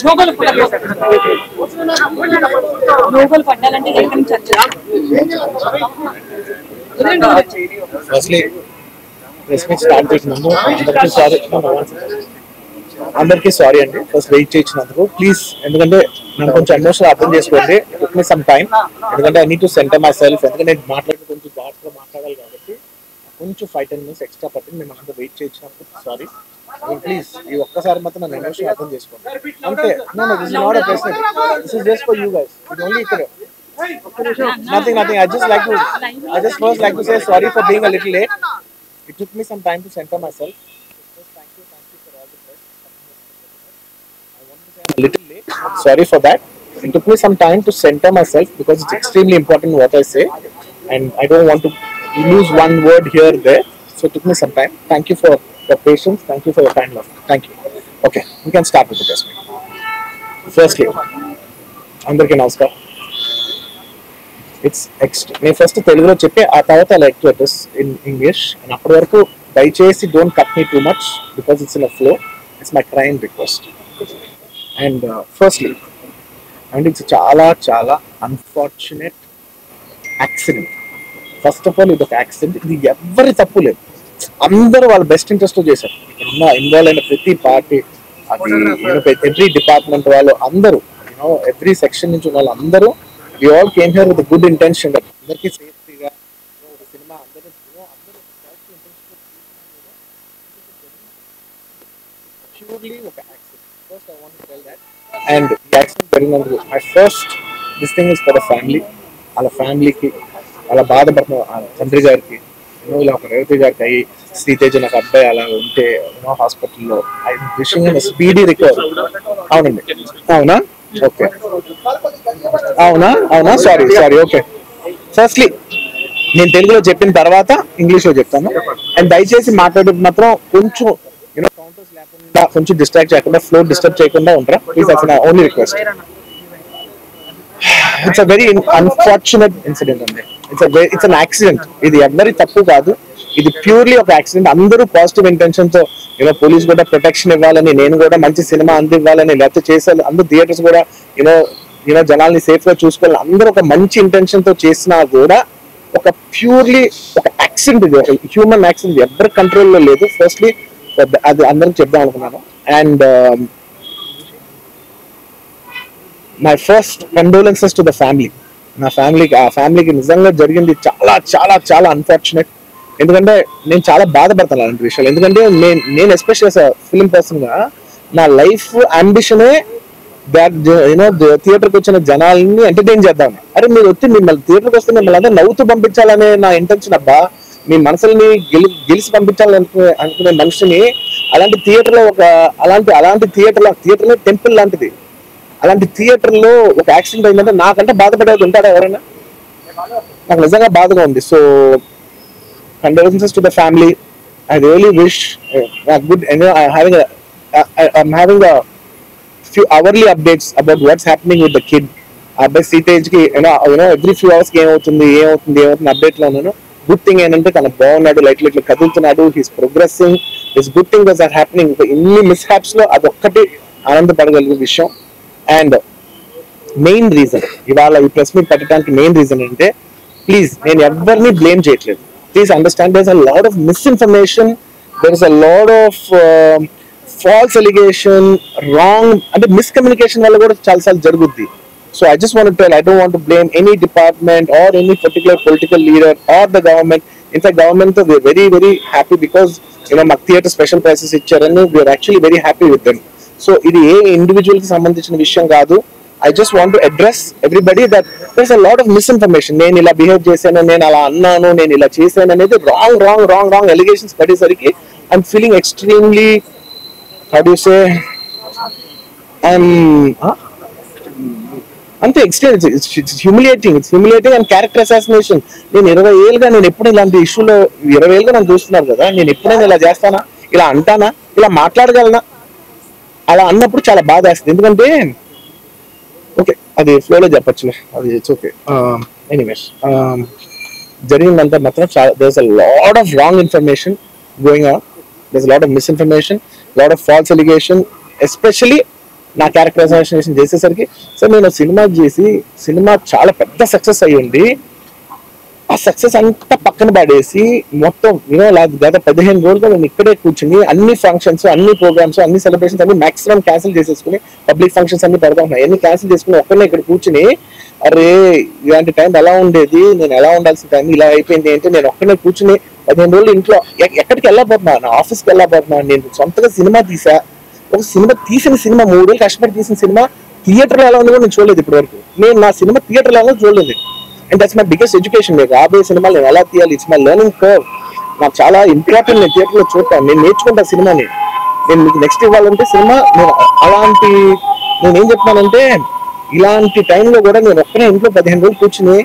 లోగోలు పడ్డాలంటే ఎక్కడి నుంచి వచ్చారు? ఫస్ట్లీ ప్రెస్ మీట్ స్టార్ట్ చేసినందుకు అందరికీ సారీ అండి. ఫస్ట్ వెయిట్ చేయించినందుకు ప్లీజ్, ఎందుకంటే నేను కొంచెం ఎమోషనల్ అర్థం చేసుకోండి. ఇట్ మీ సమ్ టైం, ఎందుకంటే I need to centre my self. ఎందుకంటే నేను మాట్లాడి కొంచెం ఘాట్గా మాట్లాడాలి కాబట్టి కొంచెం 5-10 minutes ఎక్స్ట్రా పట్టింది. మేము అందరూ వెయిట్ చేయించినందుకు సారీ. ప్లీజ్ ఈ ఒక్కసారి మాత్రం నన్ను ఎమోషనల్ అర్థం చేసుకోండి అంతే. No this is not a press meet, this is just for you guys. It only ఇక్కడ nothing. I just first like to say sorry for being a little late. It took me some time to center myself. Thank you for all the press. I want to say I'm a little late. Sorry for that. It took me some time to center myself because it's extremely important what I say, and I don't want to lose one word here or there. So it took me some time. Thank you for your patience. Thank you for your kind love. Thank you. Okay, we can start with the press meet. Firstly, andariki namaskar. నేను first తెలుగులో చెప్పి ఆ తర్వాత like to address in English. And అప్పటి వరకు దయచేసి don't cut me too much because it's in a flow. It's my kind request. And firstly and it's చాలా చాలా unfortunate accident. First of all ఇది ఒక యాక్సిడెంట్. ఇది ఎవరి తప్పు లేదు, అందరూ వాళ్ళ బెస్ట్ ఇంట్రెస్ట్తో చేశారు. ఇక్కడ ఇన్వాల్వ్ అయిన ప్రతి పార్టీ, అది ఎవ్రీ డిపార్ట్మెంట్ వాళ్ళు అందరూ, ఎవ్రీ సెక్షన్ నుంచి ఉన్న వాళ్ళు అందరూ, we all came here with a good intention that andarki safety ga cinema andaru purely oka accident. First I want to tell that. And the accident జరిగినందుకు my first this thing is for the family, ala family ki ala baada padna tandri gariki, ఇలా ఒక రేవతి గారికి అయ్యి శ్రీతేజ నాకు అబ్బాయి అలా ఉంటే హాస్పిటల్లో I wishing him speedy recovery. అవునండి, అవునా? ఓకే, అవునా సారీ ఓకే. ఫస్ట్లీ నేను తెలుగులో చెప్పిన తర్వాత ఇంగ్లీష్లో చెప్తాను. అండ్ దయచేసి మాట్లాడేది మాత్రం కొంచెం కౌంటర్స్ లేకుండా, కొంచెం డిస్ట్రాక్ట్ చేయకుండా, ఫ్లో డిస్టర్బ్ చేయకుండా ఉంటారా ప్లీజ్. అసలు నా only request. It's a very unfortunate incident అండి. It's an accident. ఇది ఎవరి తప్పు కాదు, ఇది ప్యూర్లీ ఒక యాక్సిడెంట్. అందరూ పాజిటివ్ ఇంటెన్షన్ తో పోలీస్ కూడా ప్రొటెక్షన్ ఇవ్వాలని, నేను కూడా మంచి సినిమా అందివ్వాలని, లేకపోతే చేసాను. అందరూ థియేటర్స్ కూడా జనాల్ని సేఫ్ గా చూసుకోవాలని అందరూ ఒక మంచి ఇంటెన్షన్ తో చేసినా కూడా ఒక ప్యూర్లీ ఒక యాక్సిడెంట్, ఇది హ్యూమన్ యాక్సిడెంట్, ఎవరి కంట్రోల్లో లేదు. ఫస్ట్లీ అది అందరికి చెప్దాం అనుకున్నాను. And my first condolences to the family. నా ఫ్యామిలీకి నిజంగా జరిగింది చాలా చాలా చాలా అన్ఫార్చునేట్. ఎందుకంటే నేను చాలా బాధపడతాను అలాంటి విషయాలు. ఎందుకంటే నేను ఎస్పెషల్ ఫిల్మ్ పర్సన్ గా నా లైఫ్ అంబిషనే థియేటర్కి వచ్చిన జనాలని ఎంటర్టైన్ చేద్దాం. అరే మీరు వచ్చి మిమ్మల్ని థియేటర్కి వస్తే మిమ్మల్ని అందరూ నవ్వుతూ పంపించాలనే నా ఇంటెన్షన్. అబ్బా, మీ మనసుల్ని గెలిచి పంపించాలనుకునే మనిషిని అలాంటి థియేటర్లో అలాంటి థియేటర్లో టెంపుల్ లాంటిది, అలాంటి థియేటర్లో ఒక యాక్సిడెంట్ అయిందంటే నాకంటే బాధపడేది ఉంటాడా ఎవరైనా? నాకు నిజంగా బాధగా ఉంది. So condolences to the family. I really wish good. I'm having a few hourly updates about what's happening with the kid. Abhay Sitej ki every few hours game avutundi update lo unnanu. Good thing ఏంటంటే తన బాగున్నాడు, light కదులుతున్నాడు, he's progressing. This good thing that are happening. ఇన్ని మిస్హాప్స్ లో అదొక్కటి ఆనందపడగలిగే విషయం. And main reason ఇవాళ ఈ press meet పెట్టడానికి మెయిన్ రీజన్ అంటే, ప్లీజ్ నేను ఎవరిని బ్లేమ్ చేయట్లేదు. Please understand, there's a lot of misinformation, there's a lot of false allegation, wrong and miscommunication valla kuda chaala saal jaruguddi. So I just want to tell, I don't want to blame any department or any particular political leader or the government. In fact, government we are very very happy because maku theatre special prices ichcharani, we are actually very happy with them. So ఇది ఏ individual కి సంబంధించిన విషయం కాదు. I just want to address everybody that there's a lot of misinformation. నేను ఇలా behave చేశాను, నేను అలా అన్నాను, నేను ఇలా చేశాను అనేది రాంగ్ allegations పడేసరికి I'm feeling extremely, how do you say, అంతే extreme. It's humiliating and character assassination. నేను 20 ఏళ్ళుగా నేను ఎప్పుడు ఇలాంటి ఇష్యూలో 20 ఏళ్ళుగా నన్ను చూస్తున్నారు కదా, నేను ఎప్పుడైనా ఇలా చేస్తానా, ఇలా అంటానా, ఇలా మాట్లాడగలనా? అలా అన్నప్పుడు చాలా బాధ వేస్తుంది. ఎందుకంటే ఓకే, అది ఫ్లోలో చెప్పచ్చులే, అది ఇట్స్ ఓకే. ఎనీవేస్, జరిగిందంతా మాత్రం there's a lot of wrong information going on, there's lot of misinformation, lot of false allegation, especially నా క్యారెక్టర్ అసాసినేషన్ చేసేసరికి. సార్ నేను సినిమా చేసి సినిమా చాలా పెద్ద సక్సెస్ అయ్యింది, ఆ సక్సెస్ అంతా పక్కన పడేసి మొత్తం గత 15 రోజులుగా నేను ఇక్కడే కూర్చుని అన్ని ఫంక్షన్స్, అన్ని ప్రోగ్రామ్స్, అన్ని సెలబ్రేషన్స్ అన్ని మాక్సిమం క్యాన్సిల్ చేసేసుకుని, పబ్లిక్ ఫంక్షన్స్ అన్ని పెడతా ఉన్నాయి, అన్ని క్యాన్సిల్ చేసుకుని ఒక్కనే ఇక్కడ కూర్చుని, అరే ఇలాంటి టైం ఎలా ఉండేది, నేను ఎలా ఉండాల్సిన టైం ఇలా అయిపోయింది అంటే నేను ఒక్కనే కూర్చుని 15 రోజులు ఇంట్లో ఎక్కడికి వెళ్ళబోతున్నా, నా ఆఫీస్కి వెళ్ళబోతున్నా, నేను సొంతగా సినిమా తీసా, ఒక సినిమా తీసిన సినిమా 3 ఏళ్ళు కష్టపడి తీసిన సినిమా థియేటర్లో ఎలా ఉందో నేను చూడలేదు ఇప్పటి వరకు, నేను నా సినిమా థియేటర్లో ఎలా చూడలేదు. And that's my biggest education. మీకు రాబోయే సినిమాలు నేను ఎలా తీయాలి, ఇట్స్ మై లెర్నింగ్ కర్వ్, నాకు చాలా ఇంపార్టెంట్. నేను థియేటర్లో చూడతాను, నేను నేర్చుకుంటా సినిమాని, నేను మీకు నెక్స్ట్ ఇవ్వాలంటే సినిమా. నేను అలాంటి నేనేం చెప్తున్నానంటే ఇలాంటి టైంలో కూడా నేను ఒక్కనే ఇంట్లో 15 రోజులు కూర్చుని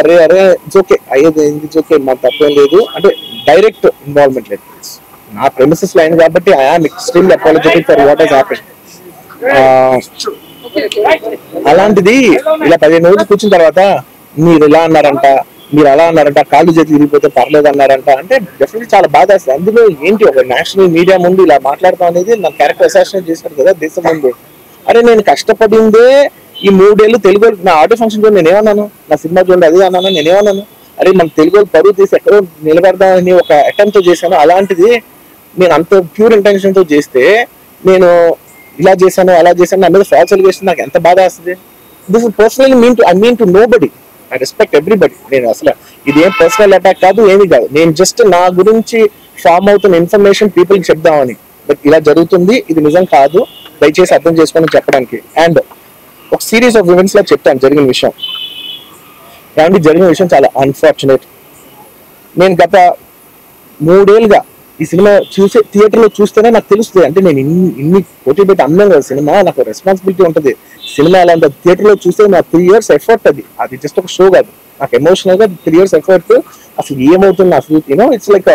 అరే ఇట్స్ ఓకే అయ్యేది, ఇట్స్ ఓకే, మాకు తప్పేం లేదు అంటే డైరెక్ట్ ఇన్వాల్వ్మెంట్ లేదు. నా ప్రెమిసెస్ లో అయింది కాబట్టి I am extremely apologetic for what has happened. అలాంటిది ఇలా 15 రోజులు కూర్చున్న తర్వాత మీరు ఇలా అన్నారంట, మీరు అలా అన్నారంట, కాళ్ళు చేతి విరిగిపోతే పర్లేదు అన్నారంట అంటే డెఫినెట్లీ చాలా బాధ వేస్తుంది. అందులో ఏంటి ఒక నేషనల్ మీడియా ముందు ఇలా మాట్లాడతాం అనేది నా క్యారెక్టర్ అసాసినేట్ చేశారు కదా దేశం ముందు. అరే నేను కష్టపడిందే ఈ 3 ఏళ్ళు తెలుగు, నా ఆడియో ఫంక్షన్ కూడా నేనేమన్నాను, నా సినిమా చూడండి అదే అన్నాను, నేనేమన్నాను, అరే మన తెలుగు పరువు తీసి ఎక్కడో నిలబడదామని ఒక అటెంప్ట్ చేశాను. అలాంటిది నేను అంత ప్యూర్ ఇంటెన్షన్ తో చేస్తే నేను ఇలా చేశాను అలా చేశాను, నా మీద ఫాల్స్ ఎలిగేషన్, నాకు ఎంత బాధ వస్తుంది. This personally I mean to nobody, I respect everybody. నేను అసలు ఇది ఏం పర్సనల్ అటాక్ కాదు, ఏమీ కాదు, నేను జస్ట్ నా గురించి ఫామ్ అవుతున్న ఇన్ఫర్మేషన్ పీపుల్కి చెప్దామని. బట్ ఇలా జరుగుతుంది, ఇది నిజం కాదు, దయచేసి అర్థం చేసుకొని చెప్పడానికి. అండ్ ఒక సిరీస్ ఆఫ్ ఈవెంట్స్ లా చెప్తాను జరిగిన విషయం. కాబట్టి జరిగిన విషయం చాలా అన్ఫార్చునేట్. నేను గత 3 ఏళ్ళుగా ఈ సినిమా చూసే థియేటర్లో చూస్తేనే నాకు తెలుస్తుంది. అంటే నేను ఇన్ని పోటీ పెట్టి అన్నాను కదా సినిమా, నాకు రెస్పాన్సిబిలిటీ ఉంటుంది. సినిమా ఎలా ఉంటుంది థియేటర్లో చూస్తే నాకు 3 years ఎఫర్ట్, అది జస్ట్ ఒక షో కాదు, నాకు ఎమోషనల్ గా 3 years ఎఫర్ట్. అసలు ఏమవుతుంది అసలు it's like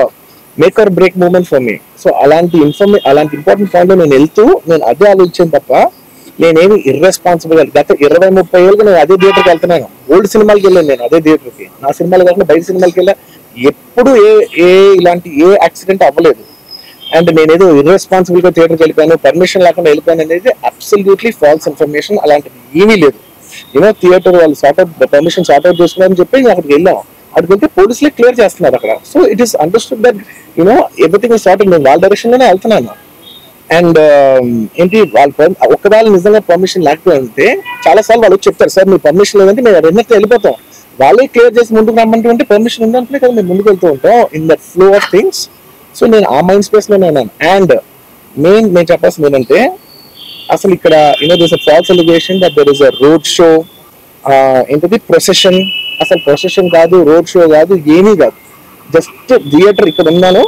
make or break moment for me. So అలాంటి ఇంపార్టెంట్ పాయింట్ లో నేను వెళ్తూ నేను అదే ఆలోచించాను తప్ప నేనేమి ఇర్రెస్పాన్సిబుల్. గత 20-30 ఏళ్ళుగా నేను అదే థియేటర్కి వెళ్తున్నాను, ఓల్డ్ సినిమాలకి వెళ్ళాను నేను అదే థియేటర్కి, నా సినిమాలు కాకుండా బయట సినిమాలకి వెళ్ళా, ఎప్పుడు ఇలాంటి యాక్సిడెంట్ అవ్వలేదు. అండ్ నేనేదో ఇర్రెస్పాన్సిబుల్ గా థియేటర్కి వెళ్ళిపోయాను, పర్మిషన్ లేకుండా వెళ్ళిపోయాను అనేది అబ్సల్యూట్లీ ఫాల్స్ ఇన్ఫర్మేషన్. అలాంటిది ఏమీ లేదు. థియేటర్ వాళ్ళు పర్మిషన్ సార్ట్ అవుట్ చేస్తున్నారని చెప్పి అక్కడికి వెళ్ళాం, అక్కడికి వెళ్తే పోలీసులే క్లియర్ చేస్తున్నారు అక్కడ. So it is understood that everything is sorted. నేను వాళ్ళ డైరెక్షన్ లోనే వెళ్తున్నాను. అండ్ ఏంటి వాళ్ళు ఒకవేళ నిజంగా పర్మిషన్ లేకపోతే చాలా సార్లు వాళ్ళు చెప్తారు, సార్ మీ పర్మిషన్ లేదంటే మేము రెండింటికి వెళ్ళిపోతాం, వాళ్ళే క్లియర్ చేసి ముందుకు రమ్మంటే పర్మిషన్ ఉందంటే కదా మేము ముందుకు వెళ్తూ ఉంటాం in that flow of things. So నేను ఆ మైండ్ స్పేస్ లోనే ఉన్నాను. అండ్ నేను చెప్పాల్సింది ఏంటంటే అసలు ఇక్కడ there is a false allegation that there is a road show, ఏంటది ప్రొసెషన్. అసలు ప్రొసెషన్ కాదు, రోడ్ షో కాదు, ఏమీ కాదు. జస్ట్ థియేటర్ ఇక్కడ ఉన్నాను,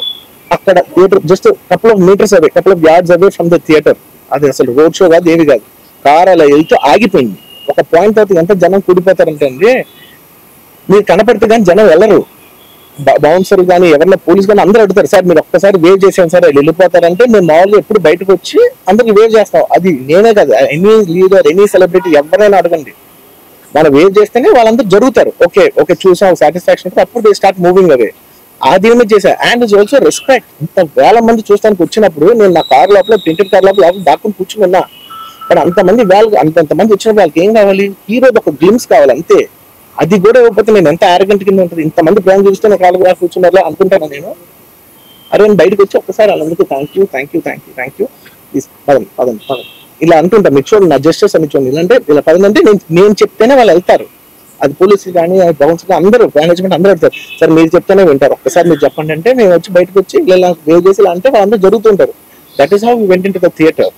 అక్కడ theatre just couple of metres away, couple of yards away from the theatre. అది అసలు రోడ్ షో కాదు, ఏమీ కాదు. కార్ అలా వెళ్తూ ఆగిపోయింది. ఒక పాయింట్ తర్వాత ఎంత జనం కూడిపోతారంటే అండి, మీరు కనపడితే కానీ జనం వెళ్ళరు. బౌన్సర్ కానీ ఎవరైనా పోలీస్ కానీ అందరూ అడుగుతారు, సార్ మీరు ఒక్కసారి వేవ్ చేసాను సార్ వెళ్ళిపోతారంటే మేము మామూలుగా ఎప్పుడు బయటకు వచ్చి అందరికి వేవ్ చేస్తాం. అది నేనే కాదు, ఎనీ లీడర్ ఎనీ సెలబ్రిటీ ఎవరైనా అడగండి, మనం వేవ్ చేస్తేనే వాళ్ళందరూ జరుగుతారు. ఓకే చూసాం సాటిస్ఫాక్షన్, అప్పుడు దే స్టార్ట్ మూవింగ్ అవే. అది ఏమి చేశా. And it's also respect. ఇంత వేల మంది చూస్తానికి వచ్చినప్పుడు నేను నా కార్ లోపల ప్రింటెడ్ కార్ లోపల దాక్కుని కూర్చుని ఉన్నా. కానీ అంతమంది అంతమంది వచ్చినప్పుడు వాళ్ళకి ఏం కావాలి, ఈ రోజు ఒక గ్లిమ్స్ కావాలి అంతే. అది కూడా ఇవ్వకపోతే నేను ఎంత ఆరోగ్యంట్ కింద ఉంటుంది. ఇంతమంది ప్రేమ చూస్తే నాకు వాళ్ళు కూడా కూర్చున్నారు అనుకుంటాను నేను. అరే నేను బయటకు వచ్చి ఒక్కసారి వాళ్ళందరికీ థ్యాంక్ యూ పదండి ఇలా అంటుంటా. మీరు చూడండి నా జస్టిస్ అని చూడండి, ఇలాంటే ఇలా పదంటే నేను చెప్తేనే వాళ్ళు వెళ్తారు. అది పోలీసులు కానీ బౌన్స్ కానీ అందరూ మేనేజ్మెంట్ అందరూ వెళ్తారు, సార్ మీరు చెప్తేనే వింటారు, ఒక్కసారి మీరు చెప్పండి అంటే మేము వచ్చి బయటకు వచ్చి ఇలా వేవ్ చేసి ఇలా అంటే వాళ్ళందరూ జరుగుతుంటారు. That is how we went in to the theatre.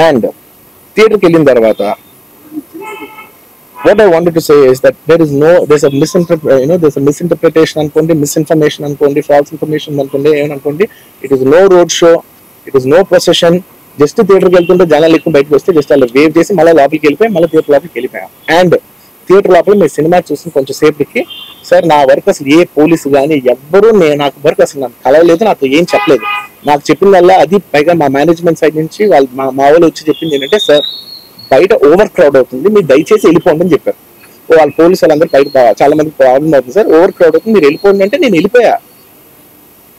And థియేటర్కి వెళ్ళిన తర్వాత what I wanted to say is that there's a misinterpretation అనుకోండి, misinformation అనుకోండి, false information అనుకోండి, ఏమనుకోండి, it is no road show, it is no procession. Just థియేటర్కి వెళ్తుంటే జనాలు ఎక్కువ బయటకు వస్తే జస్ట్ అలా వేవ్ చేసి మళ్ళీ లోపలికి వెళ్ళిపోయి మళ్ళీ థియేటర్ లోపలికి వెళ్ళిపోయాం. అండ్ థియేటర్ లోపల మీరు సినిమా చూసిన కొంచెం సేపటికి సార్ నా వర్క్ అసలు ఏ పోలీసు కానీ ఎవ్వరూ నాకు వర్క్ అసలు నాకు కలవలేదు, నాకు ఏం చెప్పలేదు. నాకు చెప్పిందల్లా అది పైగా మా మేనేజ్మెంట్ సైడ్ నుంచి వాళ్ళు మా వాళ్ళు వచ్చి చెప్పింది ఏంటంటే, సార్ బయట ఓవర్ క్రౌడ్ అవుతుంది, మీరు దయచేసి వెళ్ళిపోండి అని చెప్పారు. వాళ్ళ పోలీసు వాళ్ళందరూ బయట చాలా మంది ప్రాబ్లం అవుతుంది సార్, ఓవర్ క్రౌడ్ అవుతుంది, మీరు వెళ్ళిపోండి అంటే నేను వెళ్ళిపోయా.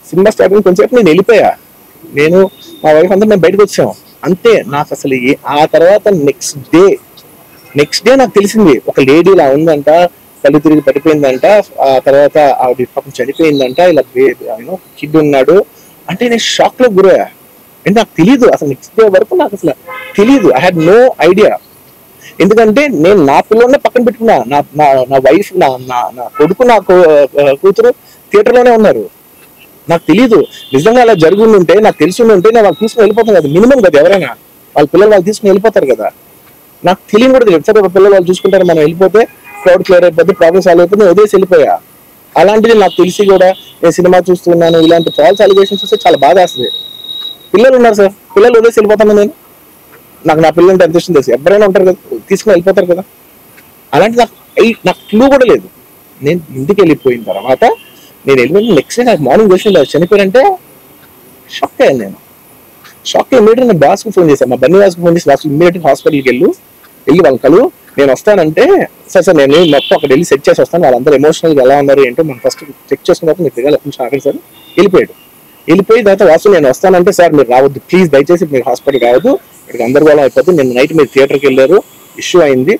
సినిమా స్టార్టింగ్ కొంచెంసేపు నేను వెళ్ళిపోయా. నేను మా వైఫ్ అందరూ మేము బయటకు వచ్చాం అంతే. నాకు అసలు ఆ తర్వాత నెక్స్ట్ డే నాకు తెలిసింది ఒక లేడీ ఇలా ఉందంట, కళ్ళు తిరిగి పడిపోయిందంట, ఆ తర్వాత ఆవిడ పాపం చనిపోయిందంట, ఇలా కిడ్ ఉన్నాడు అంటే నేను షాక్ లో గురయ్యా. అంటే నాకు తెలియదు అసలు, నెక్స్ట్ డే వరకు నాకు అసలు తెలియదు. I had no idea. ఎందుకంటే నేను నా పిల్లల్ని పక్కన పెట్టుకున్నా, నా వైఫ్, నా కొడుకు, నా కూతురు థియేటర్లోనే ఉన్నారు. నాకు తెలియదు. నిజంగా అలా జరిగి ఉంటే, నాకు తెలిసి ఉంటే నేను వాళ్ళు తీసుకుని వెళ్ళిపోతాను కదా, మినిమం కదా. ఎవరైనా వాళ్ళ పిల్లలు వాళ్ళు తీసుకుని వెళ్ళిపోతారు కదా. నాకు తెలియని కూడా తెలియదు. సరే ఒక పిల్లలు వాళ్ళు చూసుకుంటారు, మనం వెళ్ళిపోతే క్రౌడ్ క్లియర్ అయిపోతే ప్రాబ్లమ్ సాల్వ్ అయిపోతే నేను వదిలేసి వెళ్ళిపోయా. అలాంటిది నాకు తెలిసి కూడా నేను సినిమా చూస్తున్నాను, ఇలాంటి ఫాల్స్ అలిగేషన్స్ వస్తే చాలా బాధ వేస్తుంది. పిల్లలు ఉన్నారు సార్, పిల్లలు వదిలేసి వెళ్ళిపోతాను నేను. నాకు నా పిల్లలు అంటే ఎంత ఇష్టం తెలుసు, ఎవరైనా ఉంటారు కదా, తీసుకుని వెళ్ళిపోతారు కదా. అలాంటి నాకు క్లూ కూడా లేదు. నేను ఇంటికి వెళ్ళిపోయిన తర్వాత నేను వెళ్ళిపోయిన నెక్స్ట్ డే నాకు మార్నింగ్ తెలిసింది చనిపోయారంటే షాక్ అయ్యాను నేను. షాక్ ఇమీడియట్ నేను బాస్కి ఫోన్ చేశాను, మా బన్నీ బాస్కి ఫోన్ చేసి బాస్ ఇమీడియట్ హాస్పిటల్కి వెళ్ళి వాళ్ళ కలు నేను వస్తానంటే, సార్ నేను మొత్తం అక్కడ వెళ్ళి సెట్ చేసి వస్తాను, వాళ్ళందరూ ఎమోషనల్గా ఎలా ఉన్నారు ఏంటో మనం ఫస్ట్ చెక్ చేసుకున్న తర్వాత మీరు దిగాలి కొంచెం ఆగండి సార్. వెళ్ళిపోయిన తర్వాత వాసు నేను వస్తానంటే, సార్ మీరు రావద్దు ప్లీజ్, దయచేసి మీరు హాస్పిటల్కి రావద్దు, ఇక్కడ గందరగోళం అయిపోతుంది, నేను నైట్ మీరు థియేటర్కి వెళ్ళారు, ఇష్యూ అయింది,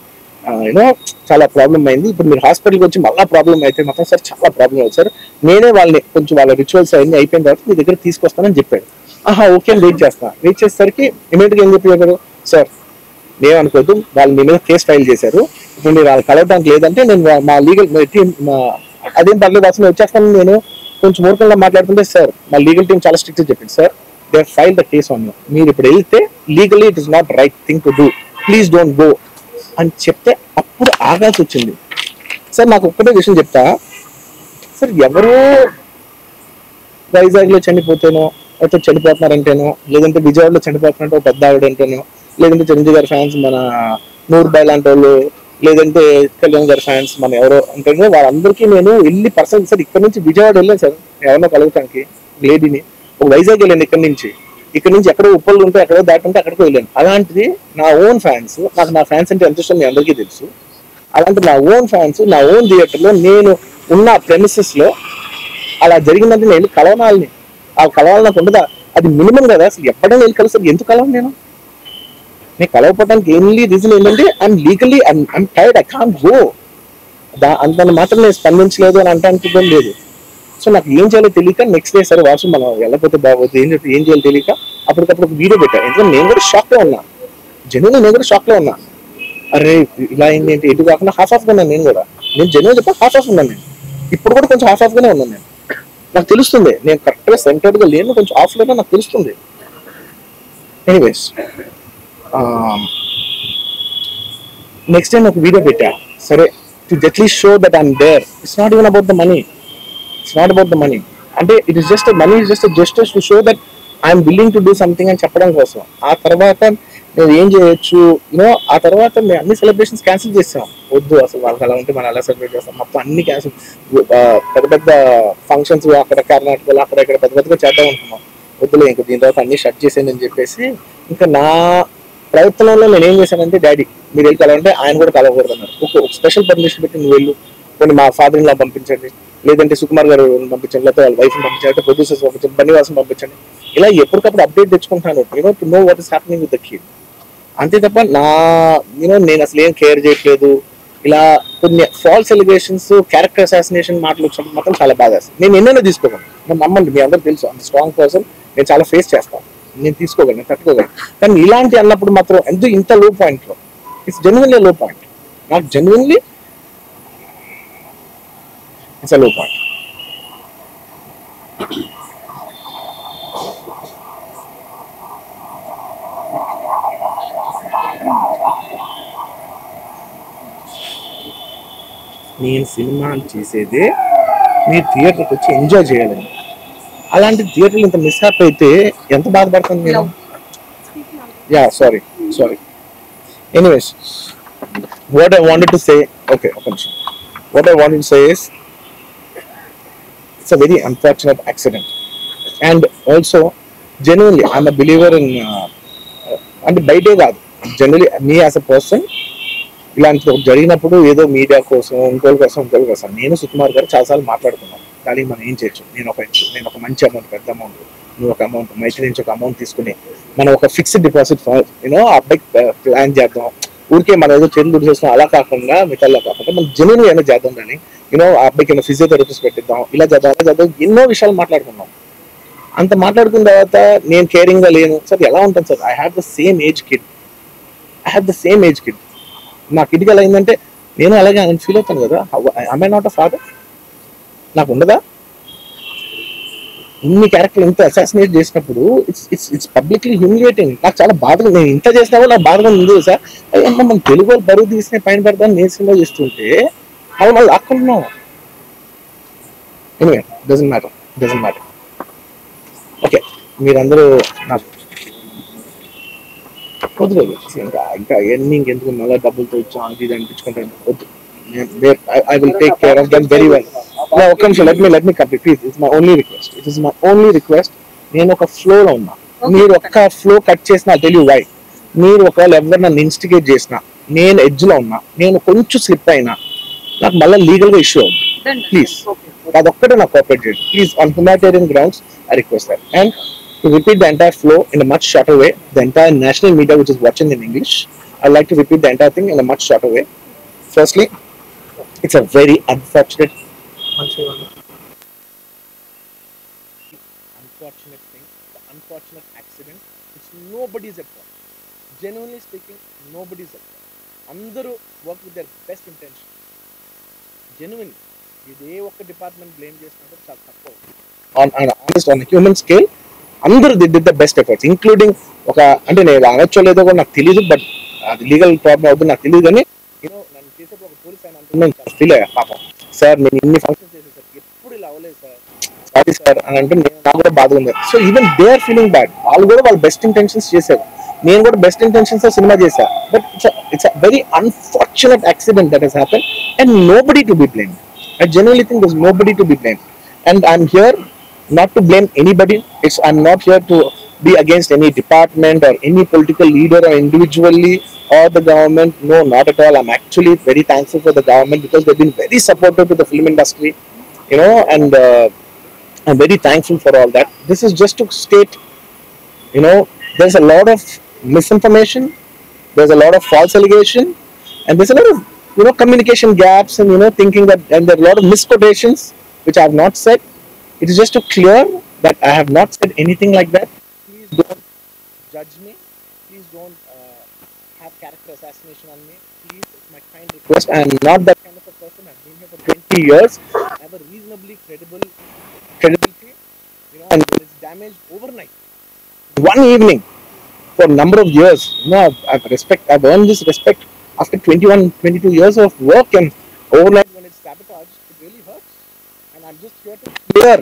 చాలా ప్రాబ్లం అయింది, ఇప్పుడు మీరు హాస్పిటల్కి వచ్చి మళ్ళీ ప్రాబ్లం అయితే మాత్రం సార్ చాలా ప్రాబ్లం అవుతుంది సార్, నేనే వాళ్ళని కొంచెం వాళ్ళ రిచువల్స్ అన్ని అయిపోయిన తర్వాత మీ దగ్గర తీసుకొస్తానని చెప్పాడు. ఓకే అని వెయిట్ చేసేసరికి ఇమీడియట్గా ఏం చెప్పారు, సార్ నేమనుకోవద్దు, వాళ్ళు మీ మీద కేసు ఫైల్ చేశారు, ఇప్పుడు మీరు వాళ్ళు కలవడానికి లేదంటే నేను మా లీగల్ టీం అదేం పర్లేదు అసలు వచ్చేస్తాను. నేను కొంచెం మూర్ఖంగా మాట్లాడుతుంటే, సార్ మా లీగల్ టీం చాలా స్ట్రిక్ట్ చెప్పింది, sir they file the case on you, మీరు ఇప్పుడు వెళ్తే legally it is not right thing to do, please don't go అని చెప్తే అప్పుడు ఆగాల్సి వచ్చింది. సార్ నాకు ఒక్కటే విషయం చెప్తా సార్, ఎవరో వైజాగ్లో చనిపోతేనో అయితే చనిపోతున్నారంటేనో, లేదంటే విజయవాడలో చనిపోతున్నారంటే పెద్ద ఆవిడంటేనో, లేదంటే చిరంజీవి గారి ఫ్యాన్స్ మన నూరుబాయ్ లాంటి వాళ్ళు, లేదంటే కళ్యాణ్ గారి ఫ్యాన్స్ మన ఎవరో అంటే వాళ్ళందరికీ నేను వెళ్ళి పర్సనల్ సార్ ఇక్కడ నుంచి విజయవాడ వెళ్ళాను సార్ ఎవరినో కలగటానికి లేడీని, ఒక వైజాగ్ వెళ్ళాను ఇక్కడ నుంచి ఎక్కడో ఉప్పలు ఉంటే ఎక్కడో దాటుంటే అక్కడికి వెళ్ళాను. అలాంటిది నా ఓన్ ఫ్యాన్స్, నాకు నా ఫ్యాన్స్ అంటే ఎంత ఇష్టం మీ అందరికీ తెలుసు, అలాంటి నా ఓన్ ఫ్యాన్స్ నా ఓన్ థియేటర్లో నేను ఉన్న ప్రెమిసెస్ లో అలా జరిగిందంటే నేను కలవాలని, ఆ కలవాలి నాకు ఉండదా, అది మినిమం కదా. అసలు ఎప్పుడైనా నేను కలుస్తాను, ఎందుకు కలవను నేను కలవపోవడానికి ఓన్లీ రీజన్ ఏంటంటే I'm legally I'm tired, I can't go. అంత మాత్రం నేను స్పందించలేదు అని అంటానికి లేదు. సో నాకు ఏం చేయాలో తెలియక నెక్స్ట్ డే సరే వాసు మనం వెళ్ళకపోతే బాగోదు, ఏం చేయాలో తెలియక అప్పటికప్పుడు ఒక వీడియో పెట్టాను. ఎందుకంటే నేను కూడా షాక్ లో ఉన్నా, జెన్యున్ నేను కూడా షాక్ లో ఉన్నా, అరే ఇలా అయింది ఏంటి, ఎటు కాకుండా హాఫ్ ఆఫ్ గా ఉన్నాను నేను జెన్యున్ చెప్పా హాఫ్ ఆఫ్ ఉన్నాను నేను, ఇప్పుడు కూడా కొంచెం హాఫ్ ఆఫ్ గానే ఉన్నాను నేను. నాకు తెలుస్తుంది నేను కరెక్ట్ గా సెంటర్డ్ గా లేను, కొంచెం ఆఫ్ లోనే నాకు తెలుస్తుంది. ఎనీవేస్ నెక్స్ట్ టైం ఒక వీడియో పెట్టా, సరే to at least show that I'm there, it's not even about the money, it's not about the money, అంటే it is just money is just justice to show that I'm willing to do something అని చెప్పడం కోసం. ఆ తర్వాత నేను ఏం చేయొచ్చు ఆ తర్వాత మేము అన్ని సెలబ్రేషన్స్ క్యాన్సిల్ చేస్తాం, వద్దు అసలు వాళ్ళకి అలా ఉంటే మనం ఎలా సెలబ్రేట్ చేస్తాం, మొత్తం అన్ని క్యాన్సిల్, పెద్ద పెద్ద ఫంక్షన్స్ అక్కడ కర్ణాటకలో అక్కడ ఇక్కడ పెద్ద పెద్దగా చేద్దాం అనుకున్నాం, వద్దులే ఇంకా దీని తర్వాత అన్ని షట్ చేసేయండి అని చెప్పేసి ఇంకా నా ప్రయత్నంలో నేను ఏం చేశానంటే, డాడీ మీరు వెళ్ళి కలవంటే ఆయన కూడా కలవకూడదు అన్నారు. ఒక స్పెషల్ పర్మిషన్ పెట్టి నువ్వు వెళ్ళు, కొన్ని మా ఫాదర్ ఇలా పంపించండి, లేదంటే సుకుమార్ గారు పంపించండి, లేకపోతే వాళ్ళ వైఫ్ పంపించండి, ప్రొడ్యూసర్స్ పంపించండి, బన్నీవాసం పంపించండి, ఇలా ఎప్పటికప్పుడు అప్డేట్ తెచ్చుకుంటాను to know what is happening with the kid. అంతే తప్ప నేను అసలు ఏం కేర్ చేయట్లేదు. ఇలా కొన్ని ఫాల్స్ ఎలిగేషన్స్, క్యారెక్టర్ అసాసినేషన్ మాటలు వచ్చినప్పుడు మాత్రం చాలా బాధ వేస్తుంది. నేను ఎన్నైనా తీసుకోగలను, నేను నమ్మండి, మీ అందరూ తెలుసు అంత స్ట్రాంగ్ పర్సన్, నేను చాలా ఫేస్ చేస్తాను, నేను తీసుకోగలను, నేను తట్టుకోగలను. కానీ ఇలాంటి అన్నప్పుడు మాత్రం ఇంత లో పాయింట్ లో, ఇట్స్ జెన్యున్లీ లో పాయింట్, నాకు జెన్యున్లీ ఇట్స్ అ లో పాయింట్. నేను సినిమాలు చేసేదే మీరు థియేటర్కి వచ్చి ఎంజాయ్ చేయాలని, అలాంటి థియేటర్లు ఇంత మిస్హాప్ అయితే ఎంత బాధపడుతుంది నేను. Sorry anyways what I wanted to say, okay, what I wanted to say is it's a very unfortunate accident, and also genuinely I'm a believer in అంటే బయటే కాదు generally me as a person ఇలాంటి ఒకటి జరిగినప్పుడు ఏదో media కోసం ఇంకోటి కోసం నేను సుకుమార్ గారు చాలాసార్లు మాట్లాడుకున్నాను. కానీ మనం ఏం చేయొచ్చు, నేను ఒక మంచి అమౌంట్, పెద్ద అమౌంట్, నువ్వు ఒక అమౌంట్, మైత్రి నుంచి ఒక అమౌంట్ తీసుకుని మనం ఒక ఫిక్స్డ్ డిపాజిట్ యూనో ఆ అబ్బాయికి ప్లాన్ చేద్దాం. ఊరికే మనం ఏదో చేతులు చేస్తాం అలా కాకుండా మిగతాలా కాకుండా మనం జెన్యున్ ఏమైనా చేద్దాం. కానీ యూనో ఆ అబ్బాయికి ఏమైనా ఫిజియోథెరపిస్ట్ పెట్టిద్దాం, ఇలా చేద్దాం అలా చేద్దాం, ఎన్నో విషయాలు మాట్లాడుకున్నాం. అంత మాట్లాడుకున్న తర్వాత నేను కేరింగ్ గా లేను సార్. ఎలా ఉంటాను sir? I have the same age kid. నా కిడ్కి ఎలా అయిందంటే నేను అలాగే ఫీల్ అవుతాను కదా. I not a father? నాకు ఉండదా? ఇన్ని క్యారెక్టర్ ఇంత అసాసినేట్ చేసినప్పుడు ఇట్స్ పబ్లిక్లీ హ్యూమిలియేటింగ్. నాకు చాలా బాధగా, నేను ఇంత చేసినా కూడా నాకు బాధగా ఉంది సార్. అయ్యా మనం తెలుగు వాళ్ళు బరువు తీసిన పైన పెడతాను నేను సినిమా చేస్తుంటే అవి మళ్ళీ అక్కడున్నాం. Anyway doesn't matter. ఓకే, మీరందరూ నాకు వద్దులేదు ఇంకా ఎన్ని ఇంకెందుకు మళ్ళీ డబ్బులతో ఇచ్చాం అది ఇది అనిపించుకుంటాను. వద్దు, I will take care of them very well. ఒక్క నిమిషం, let me complete please. It's my only request. నేను ఒక ఫ్లోలో ఉన్నా, మీరు ఒక్క ఫ్లో కట్ చేసినా టెల్ యూ వై. మీరు ఒకవేళ ఎవరు నన్ను ఇన్స్టిగేట్ చేసినా, నేను ఎడ్జ్ లో ఉన్నా, నేను కొంచెం స్లిప్ అయినా నాకు మళ్ళీ లీగల్ గా ఇష్యూ అవుతుంది. ప్లీజ్ అదొక్కటే నాకు కోఆపరేట్ చేయండి please. On humanitarian grounds I request that. And to repeat the entire flow in a much shorter way, the entire national media which is watching in English, I'd like to repeat the entire thing in a much shorter way. Firstly, it's a very unfortunate thing, the unfortunate accident. It's nobody's at fault. Genuinely speaking, nobody's at fault. Andaru work with their best intention. Genuinely, ఇదే ఒక్క department blame చేసినప్పుడు చాలా తక్కువ. On a human scale, అందరూ did the best efforts including ఒక అంటే నేను అనొచ్చో లేదో కూడా నాకు తెలియదు, బట్ అది లీగల్ ప్రాబ్లం అవుతుంది నాకు తెలియదు. కానీ నేను నన్ను చేసేప్పుడు ఒక పోలీస్ ఆయన అంటున్నాను ఫీల్ అయ్యా పాపం. సార్ నేను ఇన్ని ఫంక్షన్స్ చేశాను సార్, ఎప్పుడు ఇలా అవ్వలేదు సార్, సారీ సార్ అని అంటే నాకు కూడా బాధ ఉంది. So even they are feeling bad. వాళ్ళు కూడా వాళ్ళ బెస్ట్ ఇంటెన్షన్స్ చేశారు, నేను కూడా బెస్ట్ ఇంటెన్షన్స్ సినిమా చేశాను. But it's a very unfortunate accident that has happen and nobody to be blamed. I genuinely think there's nobody to be blamed, and I'm here not to blame anybody. I'm not here to be against any department or any political leader or individually or the government. No, not at all. I'm actually very thankful for the government because they've been very supportive to the film industry, and I'm very thankful for all that. This is just to state, there's a lot of misinformation, there's a lot of false allegation, and there's a lot of communication gaps and thinking that, and there are a lot of misquotations which I have not said. It is just to clear that I have not said anything like that. Please don't judge me. Please don't have character assassination on me. Please, it's my kind request. I am not that kind of a person. I've been here for 20 years. I have a reasonably credibility, and it's damaged overnight. One evening for a number of years. I've earned this respect after 22 years of work, and overnight when it's sabotaged, it really hurts. And I'm just here to clear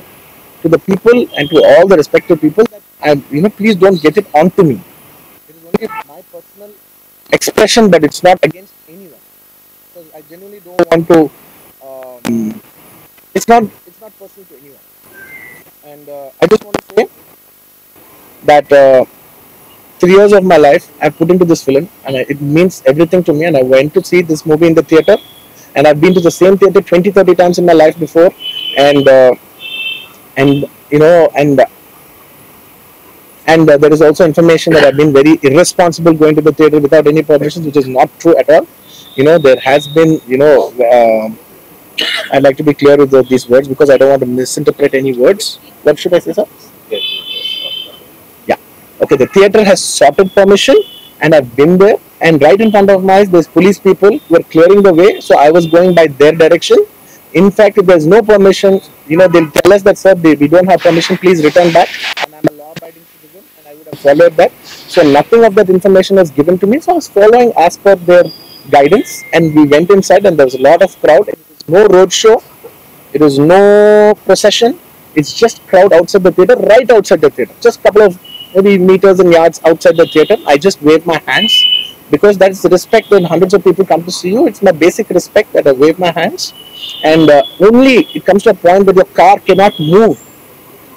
to the people and to all the respective people that please don't get it onto me. It is only my personal expression, but it's not against anyone. Because I genuinely don't want to. It's not personal to anyone. And I just want to say that 3 years of my life I've put into this film, and it means everything to me. And I went to see this movie in the theater, and I've been to the same theater 20-30 times in my life before, and there is also information that I've been very irresponsible going to the theater without any permission, which is not true at all. There has been, I'd like to be clear with these words because I don't want to misinterpret any words. What should I say, sir? Yeah. Okay, the theater has sought permission, and I've been there, and right in front of my eyes there's police people who are clearing the way, so I was going by their direction. In fact, if there's no permission, they'll tell us that, sir, we don't have permission, please return back. And I'm a law-abiding citizen, and I would have followed that. So nothing of that information was given to me, so I was following as per their guidance, and we went inside, and there was a lot of crowd. It was no road show, it was no procession, it's just crowd outside the theater, right outside the theater, just a couple of maybe meters and yards outside the theater. I just wave my hands because that's the respect when hundreds of people come to see you. It's my basic respect that I wave my hands, and only it comes to a point that your car cannot move,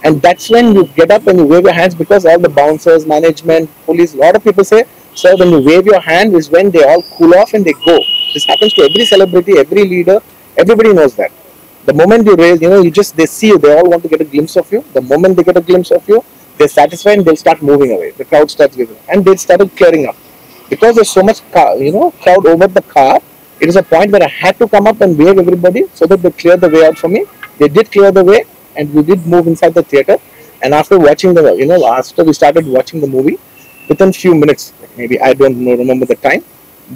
and that's when you get up and you wave your hands, because all the bouncers, management, police, a lot of people say So when you wave your hand is when they all cool off and they go. This happens to every celebrity, every leader. Everybody knows that. The moment you raise, you just they see you. They all want to get a glimpse of you. The moment they get a glimpse of you, they're satisfied and they'll start moving away. The crowd starts giving, and they started clearing up because there's so much crowd over the car. It is a point where I had to come up and wave everybody so that they clear the way out for me. They did clear the way, and we did move inside the theater. And after watching after we started watching the movie, within few minutes, maybe I don't know, remember the time,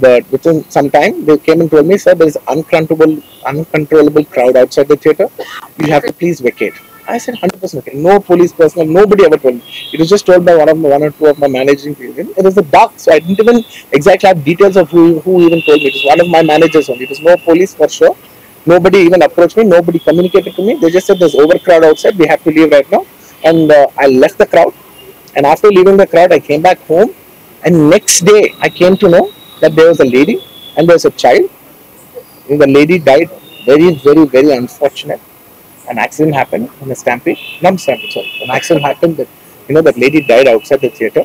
but within some time they came and told me, sir, there is uncontrollable crowd outside the theater. You have to please vacate. I said 100% okay. No police personnel, nobody ever told me. It was just told by one or two of my managing people. It was a dark, so I didn't even exactly have details of who even told me. It was one of my managers only. It was no police for sure. Nobody even approached me. Nobody communicated to me. They just said there's overcrowd outside. We have to leave right now. And I left the crowd. And after leaving the crowd, I came back home. And next day, I came to know that there was a lady and there was a child. And the lady died very, very, very unfortunate. An accident happened in a stampede. Not stampede, sorry. An accident happened that that lady died outside the theater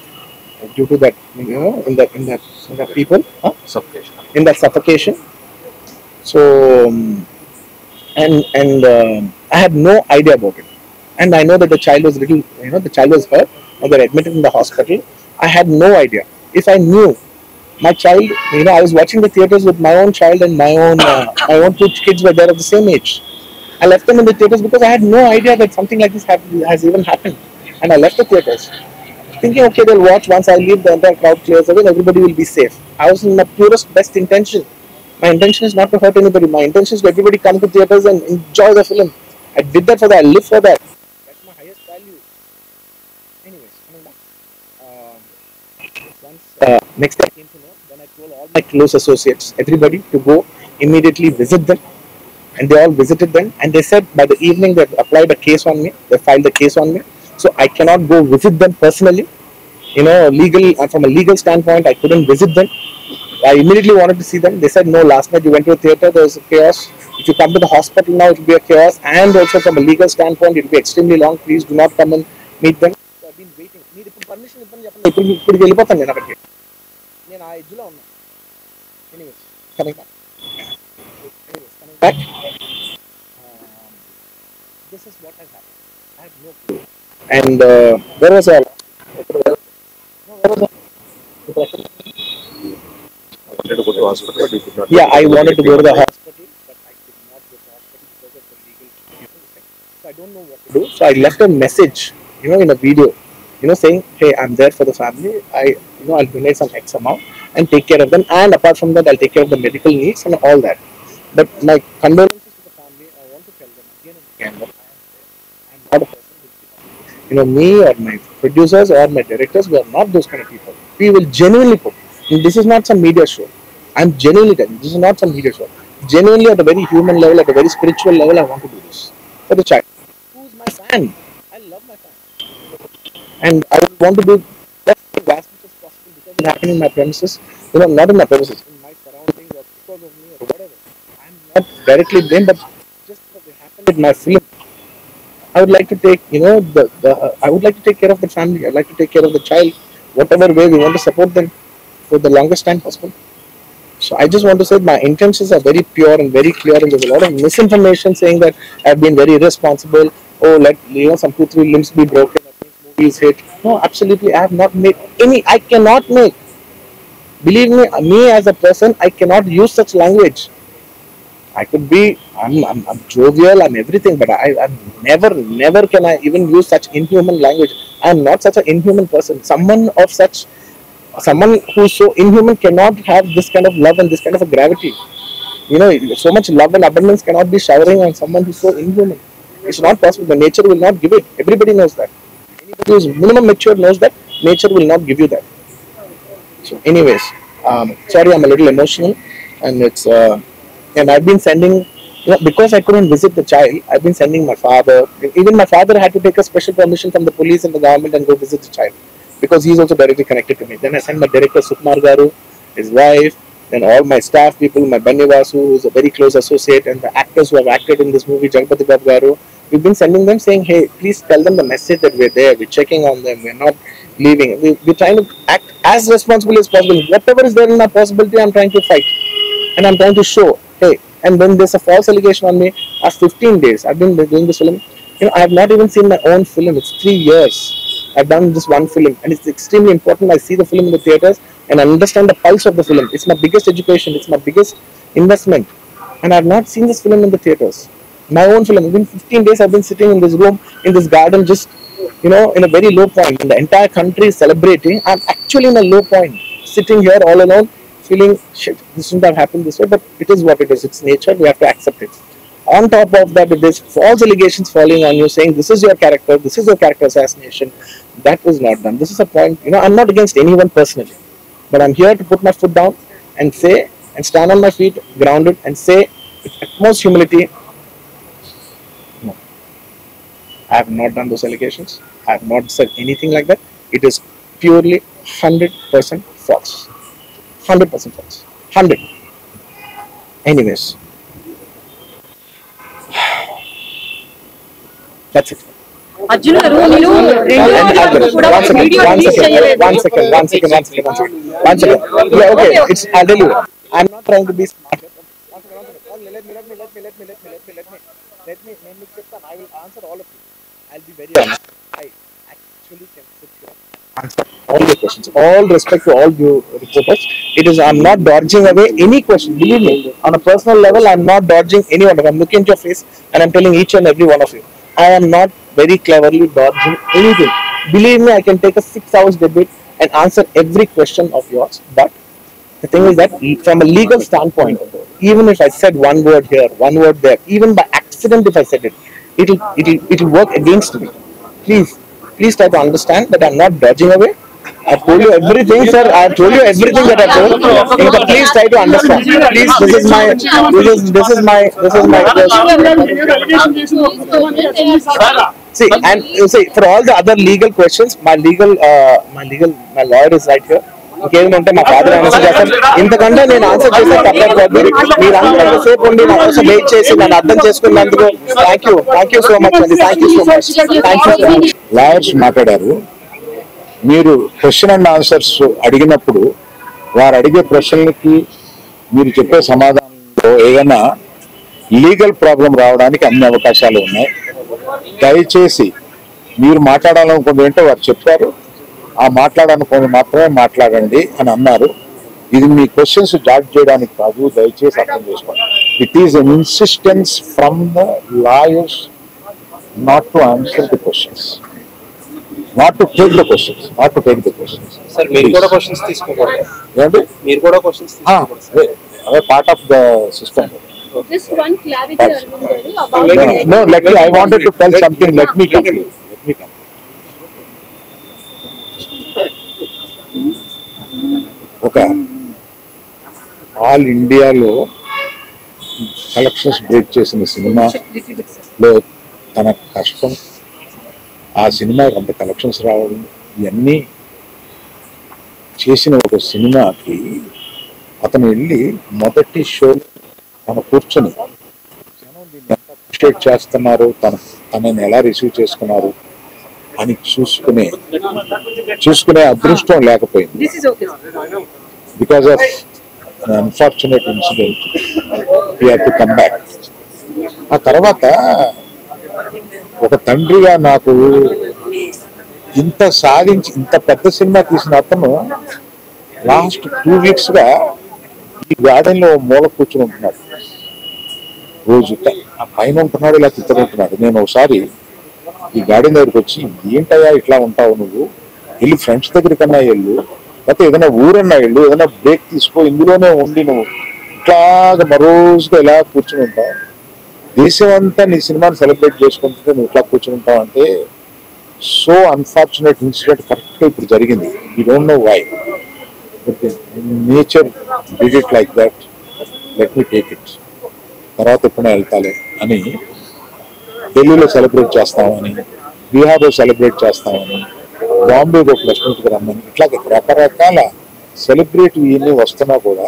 due to that in that people Suffocation. in that suffocation. So I had no idea about it, and I know that the child was the child was hurt and they're admitted in the hospital. I had no idea. If I knew my child, I was watching the theaters with my own child and my own two kids were there of the same age. I left them in the theaters because I had no idea that something like this has even happened, and I left the theaters thinking, okay, they'll watch. Once I leave, the entire crowd clears away, everybody will be safe. I was in my purest best intention. My intention is not to hurt anybody. My intention is to everybody come to theaters and enjoy the film. I did that for that. I live for that. That's my highest value. Anyways, coming back. Next day I came to know, then I told all my close associates, everybody, to go immediately visit them. And they all visited them. And they said by the evening they applied a case on me. They filed a case on me. So I cannot go visit them personally. From a legal standpoint, I couldn't visit them. I immediately wanted to see them. They said, no, last night you went to a theater, there was a chaos. If you come to the hospital now, it will be a chaos. And also from a legal standpoint, it will be extremely long. Please do not come and meet them. So I've been waiting. Need permission. Anyways, coming back. This is what has happened. I have no clue. And where was I? Wanted to go to hospital, but you could not. Yeah, I wanted to go to the hospital, but I could not go to the hospital because of the legal situation. So I don't know what to do. So I left a message, in a video, saying, hey, I'm there for the family. I'll donate some X amount and take care of them. And apart from that, I'll take care of the medical needs and all that. But my condolences to the family, I want to tell them again and again that I'm not a person me or my producers or my directors, we are not those kind of people. We will genuinely put. This is not some media show. I'm genuinely telling you, this is not some media show. Genuinely at a very human level, at a very spiritual level, I want to do this for the child. Who's my fan? I love my fan. And I would want to do best as much as possible because it happened in my premises. Not in my premises, in my surroundings or because of me or whatever. I'm not directly blamed, but just because it happened in my film. I would like to take, I would like to take care of the family. I'd like to take care of the child, whatever way we want to support them for the longest time possible. So I just want to say my intentions are very pure and very clear, and there's a lot of misinformation saying that I've been very irresponsible. Oh, let some 2-3 limbs be broken. Movie is hit. No, absolutely, I have not made any. I cannot make. Believe me as a person, I cannot use such language. I could be, I'm jovial, I'm everything, but I'm never can I even use such inhuman language. I'm not such an inhuman person. Someone who's so inhuman cannot have this kind of love and this kind of a gravity. So much love and abundance cannot be showering on someone who's so inhuman. It's not possible. The nature will not give it. Everybody knows that. Anybody who's minimum mature knows that nature will not give you that. So anyways, sorry, I'm a little emotional, and it's and I've been sending, because I couldn't visit the child, I've been sending my father. Even my father had to take a special permission from the police and the government and go visit the child, because he's also directly connected to me. Then I sent my director Sukumar Garu, his wife, then all my staff people, my Bannivasu, who's a very close associate, and the actors who have acted in this movie, Jagapati Babu Garu, we've been sending them saying, hey, please tell them the message that we're there, we're checking on them, we're not leaving. We're trying to act as responsible as possible. Whatever is there in our possibility, I'm trying to fight. And I'm trying to show, hey, and when there's a false allegation on me, last 15 days, I've been doing this film. I have not even seen my own film. It's 3 years. I've done just one film, and it's extremely important. I see the film in the theaters and understand the pulse of the film. It's my biggest education. It's my biggest investment, and I've not seen this film in the theaters. My own film. Within 15 days, I've been sitting in this room, in this garden, just in a very low point. And the entire country is celebrating. I'm actually in a low point, sitting here all alone, feeling shit. This shouldn't have happened this way, but it is what it is. It's nature. We have to accept it. On top of that, if there's false allegations falling on you, saying this is your character assassination, that was not done. This is a point. I'm not against anyone personally, but I'm here to put my foot down and say and stand on my feet, grounded, and say with utmost humility, no, I have not done those allegations. I have not said anything like that. It is purely 100% false. 100% false. 100. Anyways, that's it. Arjun గారు మీరు one second. Yeah, okay. I'll tell you. I'm not trying to be smart. Let me I will answer all of you. I'll be very honest. I actually can sit here, answer all your questions. All respect to all you reporters. I'm not dodging away any question. Believe me, on a personal level, I'm not dodging anyone. I'm looking at your face and I'm telling each and every one of you, I am not very cleverly dodging anything. Believe me, I can take a 6 hours debate and answer every question of yours. But the thing is that from a legal standpoint, even if I said one word here, one word there, even by accident if I said it, it'll work against me. Please try to understand that I'm not dodging away. I've told you everything, sir. I've told you everything that I've told. Please try to understand. Please, this is my question. See, and you see, for all the other legal questions, my lawyer is right here. ఇంకేమి ఉంటే మా father answer చేస్తారు. ఇంతకంటే నేను answer చేసే తప్పకపోతే మీరందరూ ఎంతసేపు ఉండి నా కోసం వెయిట్ చేసి నన్ను అర్థం చేసుకున్నందుకు థ్యాంక్ యూ సో మచ్ అండి. Thank you so much. Lawyers మాట్లాడారు. మీరు క్వశ్చన్ అండ్ ఆన్సర్స్ అడిగినప్పుడు వారు అడిగే ప్రశ్నలకి మీరు చెప్పే సమాధానంలో ఏదైనా లీగల్ ప్రాబ్లం రావడానికి అన్ని అవకాశాలు ఉన్నాయి. దయచేసి మీరు మాట్లాడాలనుకుంటే ఏంటో వారు చెప్పారు, ఆ మాట్లాడాలనుకుని మాత్రమే మాట్లాడండి అని అన్నారు. ఇది మీ క్వశ్చన్స్ జాడ్జ్ చేయడానికి కాదు, దయచేసి అర్థం చేసుకోండి. It is an insistence from the lawyers not to answer the questions, not to take the questions. Sir, మీరు కూడా క్వశ్చన్స్ తీసుకోకూడదు. ఏంటి? మీరు కూడా క్వశ్చన్స్ తీసుకోకూడదు. అదే part of the system. Just one clarity, about No, I wanted to tell something. Let me complete. ఒక all ఇండియాలో కలెక్షన్స్ బ్రేక్ చేసిన సినిమాలో తన కష్టం, ఆ సినిమాకి అంత కలెక్షన్స్ రావడం, ఇవన్నీ చేసిన ఒక సినిమాకి అతను వెళ్ళి మొదటి షో తను కూర్చొని దీన్ని ఎంత అప్రిషియేట్ చేస్తున్నారు, తనని ఎలా రిసీవ్ చేసుకున్నారు అని చూసుకునే అదృష్టం లేకపోయింది. Because of unfortunate incident we have to come back. ఆ తర్వాత ఒక తండ్రిగా నాకు ఇంత పెద్ద సినిమా తీసిన అతను లాస్ట్ 2 weeks గా ఈ గార్డెన్ లో మూల కూర్చుని ఉంటున్నాడు. రోజు ఆ పైన ఉంటున్నాడు, ఇలా ఇతను ఉంటున్నాడు. నేను ఒకసారి ఈ గార్డెన్ దగ్గరికి వచ్చి, ఏంటయ్యా ఇట్లా ఉంటావు నువ్వు, వెళ్ళి ఫ్రెండ్స్ దగ్గరికన్నా వెళ్ళు, లేకపోతే ఏదైనా ఊరన్నా వెళ్ళు, ఏదైనా బ్రేక్ తీసుకో, ఇందులోనే ఉండి నువ్వు ఇట్లాగా మరోజుగా ఇలా కూర్చుని ఉంటావు, దేశం అంతా నీ సినిమాని సెలబ్రేట్ చేసుకుంటుంటే నువ్వు ఇట్లా కూర్చుని ఉంటావు అంటే, సో అన్ఫార్చునేట్ ఇన్సిడెంట్ కరెక్ట్గా ఇప్పుడు జరిగింది. You don't know why, nature did it like that, let me take it, తర్వాత ఎప్పుడైనా వెళ్తాలే అని ఢిల్లీలో సెలబ్రేట్ చేస్తామని, బీహార్లో సెలబ్రేట్ చేస్తామని, బాంబేలో ప్రెసిడెంట్కి రమ్మని, ఇట్లా రకరకాల సెలబ్రేట్ ఇవన్నీ వస్తున్నా కూడా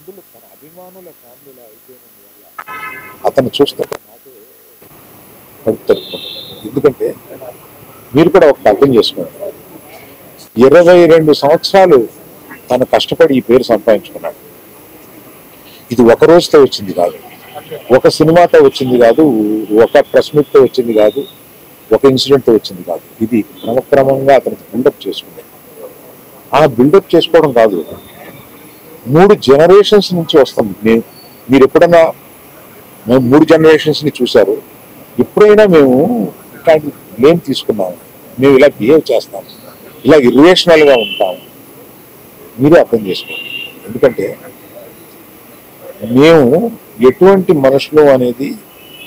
అందులో తన అభిమానుల ఫ్యామిలీలో అయిపోయినందువల్ల అతను చూస్తుంటే నాకే కడుపు తరుపుకుంటుంది. ఎందుకంటే మీరు కూడా ఒక అర్థం చేసుకోండి, 22 సంవత్సరాలు తను కష్టపడి ఈ పేరు సంపాదించుకున్నాడు. ఇది ఒక రోజుతో వచ్చింది కాదు, ఒక సినిమాతో వచ్చింది కాదు, ఒక ప్రెస్ మీట్తో వచ్చింది కాదు, ఒక ఇన్సిడెంట్తో వచ్చింది కాదు. ఇది క్రమక్రమంగా అతనికి బిల్డప్ చేసుకుంది. ఆ బిల్డప్ చేసుకోవడం కాదు, 3 generations నుంచి వస్తుంది. మీరు ఎప్పుడన్నా 3 generations ని చూశారు? ఎప్పుడైనా మేము ఇట్లాంటి బ్లేమ్ తీసుకున్నాము, మేము ఇలా బిహేవ్ చేస్తాము, ఇలా ఇర్రేషనల్గా ఉంటాము, మీరే అర్థం చేసుకోండి. ఎందుకంటే మేము ఎటువంటి మనుషులు అనేది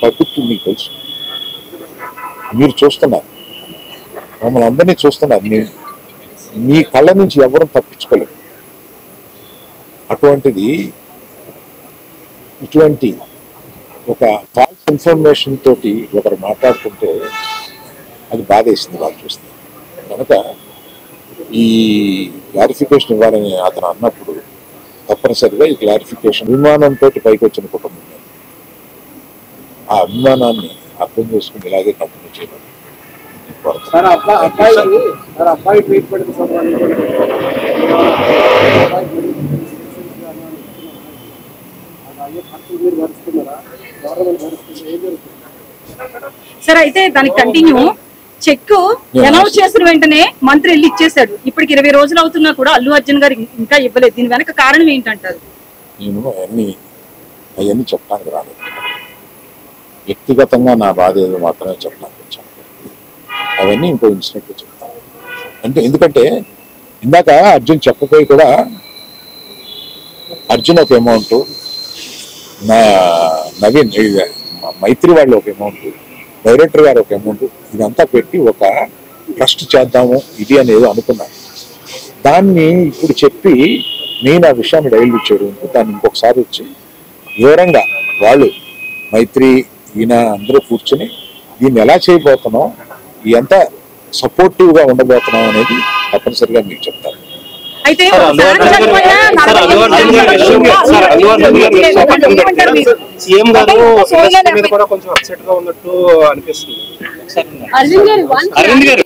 పబ్లిక్ మీకు తెలుసు, మీరు చూస్తున్నారు, మమ్మల్ని అందరినీ చూస్తున్నారు. మీ కళ్ళ నుంచి ఎవరు తప్పించుకోలేరు. అటువంటిది ఇటువంటి ఒక ఫాల్స్ ఇన్ఫర్మేషన్ తోటి ఒకరు మాట్లాడుతుంటే అది బాధేసింది వాళ్ళు చూస్తే. కనుక ఈ క్లారిఫికేషన్ ఇవ్వాలని అతను అన్నప్పుడు తప్పనిసరిగా ఈ క్లారిఫికేషన్ అభిమానంతో పైకి వచ్చిన కుటుంబం, ఆ అభిమానాన్ని అర్థం చేసుకుని ఇలాగే కంటిన్యూ చేయాలి. సార్ అయితే దానికి కంటిన్యూ చెక్ అనౌన్స్ చేసిన వెంటనే మంత్రి వెళ్ళి ఇచ్చేసాడు. ఇప్పటికి 20 రోజులు అవుతున్నా కూడా అల్లు అర్జున్ గారు ఇంకా ఇవ్వలేదు. దీని వెనక కారణం ఏంటంటారు? నేను అవన్నీ చెప్పడానికి రాలేదు. వ్యక్తిగతంగా నా బాధ ఏదో మాత్రమే చెప్పడానికి వచ్చాను. అవన్నీ ఇంకో ఇన్సిడెంట్ చెప్తాను. ఎందుకంటే ఇందాక అర్జున్ చెప్పపోయి కూడా అర్జున్ ఒక అమౌంట్, నా నవీన్ మైత్రి వాళ్ళు ఒక అమౌంట్, డైరెక్టర్ గారు ఒక అమౌంట్, ఇదంతా పెట్టి ఒక ట్రస్ట్ చేద్దాము ఇది అనేది అనుకున్నాను. దాన్ని ఇప్పుడు చెప్పి నేను ఆ విషయాన్ని డైల్యూట్ చేయడం, దాన్ని ఇంకొకసారి వచ్చి వివరంగా వాళ్ళు మైత్రి ఈయన అందరూ కూర్చొని దీన్ని ఎలా చేయబోతున్నాం, ఎంత సపోర్టివ్గా ఉండబోతున్నాం అనేది తప్పనిసరిగా మీకు చెప్తాను. అయితే సీఎం గారు కొంచెం అప్సెట్ గా ఉన్నట్టు అనిపిస్తుంది. అరవింద్ గారు